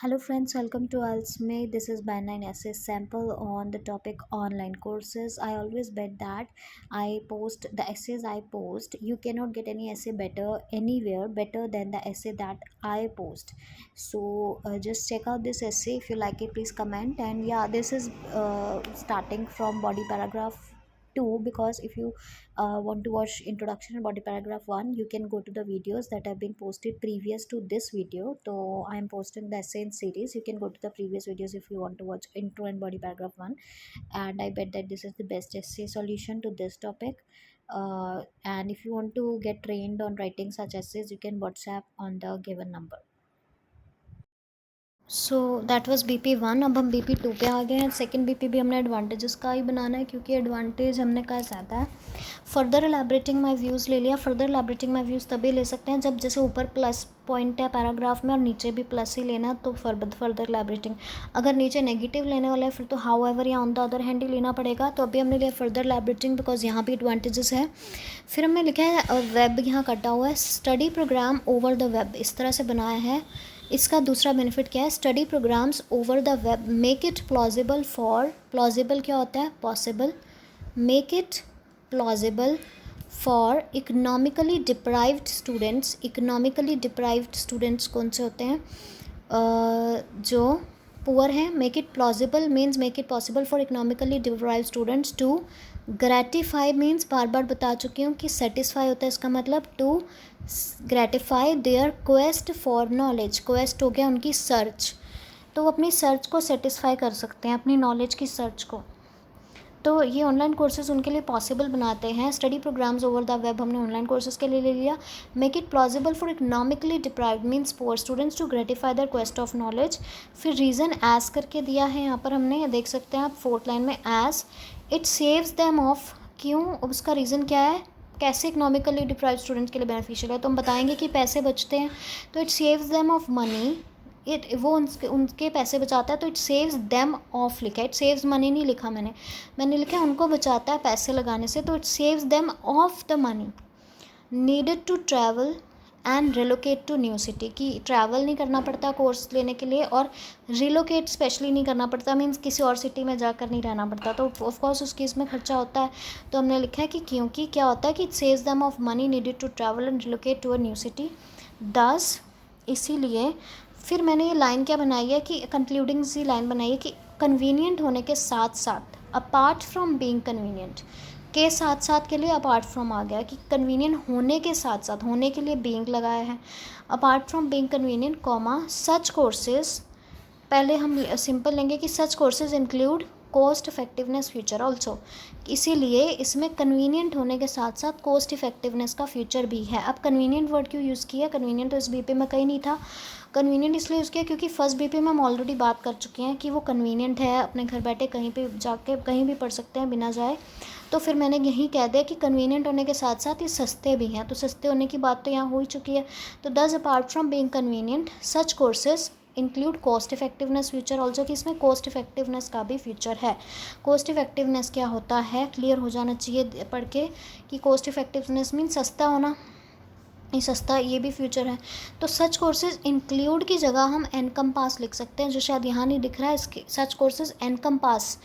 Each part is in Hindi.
Hello friends, welcome to Alsme. This is by 9 essay sample on the topic online courses. I always bet that I post the essays I post. You cannot get any essay better anywhere better than the essay that I post. So just check out this essay. If you like it, please comment. And yeah, this is starting from body paragraph 2, because if you want to watch introduction and body paragraph 1, you can go to the videos that have been posted previous to this video. So I am posting the essay in series. You can go to the previous videos if you want to watch intro and body paragraph 1. And I bet that this is the best essay solution to this topic. And if you want to get trained on writing such essays, you can WhatsApp on the given number. So that was BP1. अब हम BP2 पे आ गए हैं. सेकंड BP भी हमने एडवांटेजेस का ही बनाना है, क्योंकि एडवांटेज हमने कहा ज़्यादा है. फर्दर एलैबोरेटिंग माय व्यूज़ ले लिया. फर्दर एलैबोरेटिंग माय व्यूज़ तभी ले सकते हैं जब जैसे ऊपर प्लस पॉइंट है पैराग्राफ में और नीचे भी प्लस ही लेना, तो फर्दर एलैबोरेटिंग. अगर नीचे नेगेटिव लेने वाला है फिर तो हाउ एवर या ऑन द अदर हैंड ही लेना पड़ेगा. तो अभी हमने लिया फर्दर एलैबोरेटिंग बिकॉज यहाँ भी एडवांटेजेस है. फिर हमने लिखा है वेब यहाँ कटा हुआ है. Study program over the web इस तरह से बनाया है. इसका दूसरा बेनिफिट क्या है? Study programs over the web make it plausible for. Plausible क्या होता है? Possible. Make it plausible for economically deprived students. Economically deprived students कौन से होते हैं? जो पुअर हैं. Make it plausible means make it possible for economically deprived students to gratify means बार बार बता चुकी हूँ कि सेटिस्फाई होता है इसका मतलब. To gratify their quest for knowledge. Quest हो गया उनकी सर्च, तो वो अपनी सर्च को सेटिस्फाई कर सकते हैं, अपनी नॉलेज की सर्च को. तो ये ऑनलाइन कोर्सेज उनके लिए पॉसिबल बनाते हैं. Study programs over the web हमने ऑनलाइन कोर्सेज के लिए ले लिया. Make it plausible for economically deprived means poor students to gratify their quest of knowledge. फिर रीज़न एज करके दिया है यहाँ पर हमने, देख सकते हैं आप फोर्थ लाइन में. As it saves them of. क्यों? उसका रीज़न क्या है? कैसे इकोनॉमिकली डिप्राइव्ड स्टूडेंट्स के लिए बेनिफिशियल है? तो हम बताएंगे कि पैसे बचते हैं, तो it saves them of money. वो उनके पैसे बचाता है, तो इट सेव्स देम ऑफ लिखा है. इट सेव्स मनी नहीं लिखा मैंने लिखा है उनको बचाता है पैसे लगाने से, तो it saves them of the money. Needed to travel and relocate to new city. कि ट्रैवल नहीं करना पड़ता कोर्स लेने के लिए, और रिलोकेट स्पेशली नहीं करना पड़ता मीन्स किसी और सिटी में जाकर नहीं रहना पड़ता. तो ऑफकोर्स उस केस में खर्चा होता है. तो हमने लिखा है कि क्योंकि क्या होता है कि it saves them of money needed to travel and relocate to a new city. Thus इसीलिए फिर मैंने ये लाइन क्या बनाई है कि कंक्लूडिंग सी लाइन बनाई है कि कन्वीनियंट होने के साथ साथ, अपार्ट फ्रॉम बीइंग कन्वीनियंट के साथ साथ के लिए अपार्ट फ्रॉम आ गया कि कन्वीनियंट होने के साथ साथ, होने के लिए बीइंग लगाया है. Apart from being convenient comma such courses. पहले हम सिंपल लेंगे कि सच courses include cost effectiveness future also. इसीलिए इसमें कन्वीनियंट होने के साथ साथ कॉस्ट इफेक्टिवनेस का फ्यूचर भी है. अब कन्वीनियंट वर्ड क्यों यूज़ किया? कन्वीनियंट तो इस बीपी में कहीं नहीं था. कन्वीनियंट इसलिए यूज़ किया क्योंकि फर्स्ट बीपी में हम ऑलरेडी बात कर चुके हैं कि वो कन्वीनियंट है, अपने घर बैठे कहीं पे जाके कहीं भी पढ़ सकते हैं बिना जाए. तो फिर मैंने यही कह दिया कि कन्वीनियंट होने के साथ साथ ये सस्ते भी हैं. तो सस्ते होने की बात तो यहाँ हो ही चुकी है. तो दस apart from being convenient such courses include cost effectiveness future also. कि इसमें कॉस्ट इफेक्टिवनेस का भी फ्यूचर है. कॉस्ट इफेक्टिवनेस क्या होता है क्लियर हो जाना चाहिए पढ़ के कि कॉस्ट इफेक्टिवनेस मीन सस्ता होना. ये सस्ता, ये भी फ्यूचर है. तो सच कोर्सेज इंक्लूड की जगह हम एनकम्पास लिख सकते हैं, जो शायद यहाँ नहीं दिख रहा है. इसके सच कोर्सेज एनकम्पास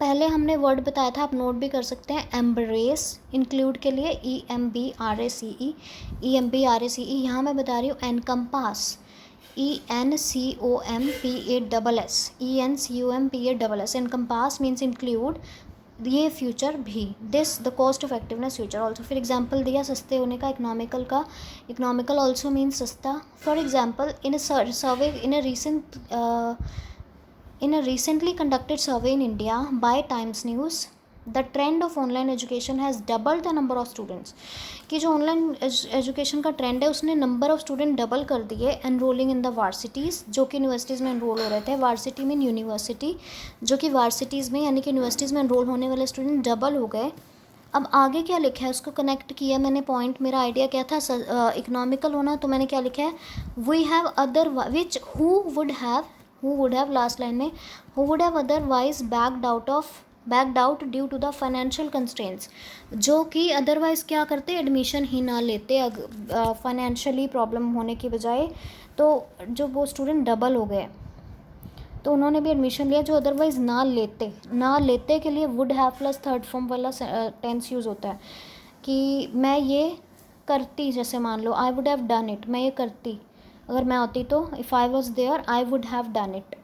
पहले हमने वर्ड बताया था, आप नोट भी कर सकते हैं. एम्ब्रेस इंक्लूड के लिए EMBRACE. EMBRACE यहाँ मैं बता रही हूँ encompass. ENCOMPASS encompass means include. ये फ्यूचर भी. This the cost effectiveness future also. फिर एग्जाम्पल दिया सस्ते होने का, इकोनॉमिकल का. इकोनॉमिकल ऑल्सो मीन्स सस्ता. For example in a survey in a recently conducted survey in India by Times News, the trend of online education has doubled the number of students. कि जो ऑनलाइन एजुकेशन का ट्रेंड है उसने नंबर ऑफ़ स्टूडेंट डबल कर दिए. एनरोलिंग इन द वार्सिटीज़, जो कि यूनिवर्सिटीज़ में एनरोल हो रहे थे. वार्सिटी मीन यूनिवर्सिटी, जो कि वार्सिटीज़ में यानी कि यूनिवर्सिटीज़ में एनरोल होने वाले स्टूडेंट डबल हो गए. अब आगे क्या लिखा है उसको कनेक्ट किया मैंने. पॉइंट मेरा आइडिया क्या था? इकोनॉमिकल होना. तो मैंने क्या लिखा है? We have other which who would have last line में who would have otherwise backed out due to the financial constraints. जो कि अदरवाइज़ क्या करते, एडमिशन ही ना लेते फाइनेंशियली प्रॉब्लम होने की बजाय. तो जो वो स्टूडेंट डबल हो गए. तो उन्होंने भी एडमिशन लिया जो अदरवाइज़ ना लेते के लिए would have plus third form वाला टेंस यूज़ होता है कि मैं ये करती, जैसे मान लो I would have done it, मैं ये करती, अगर मैं होती तो if I was there I would have done it,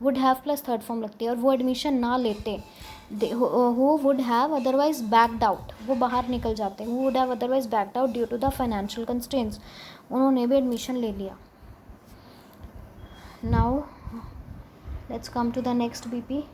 would have plus third form लगती है। और वो एडमिशन ना लेते, who would have otherwise backed out, वो बाहर निकल जाते, who would have otherwise backed out due to the financial constraints, उन्होंने भी एडमिशन ले लिया। Now let's come to the next BP.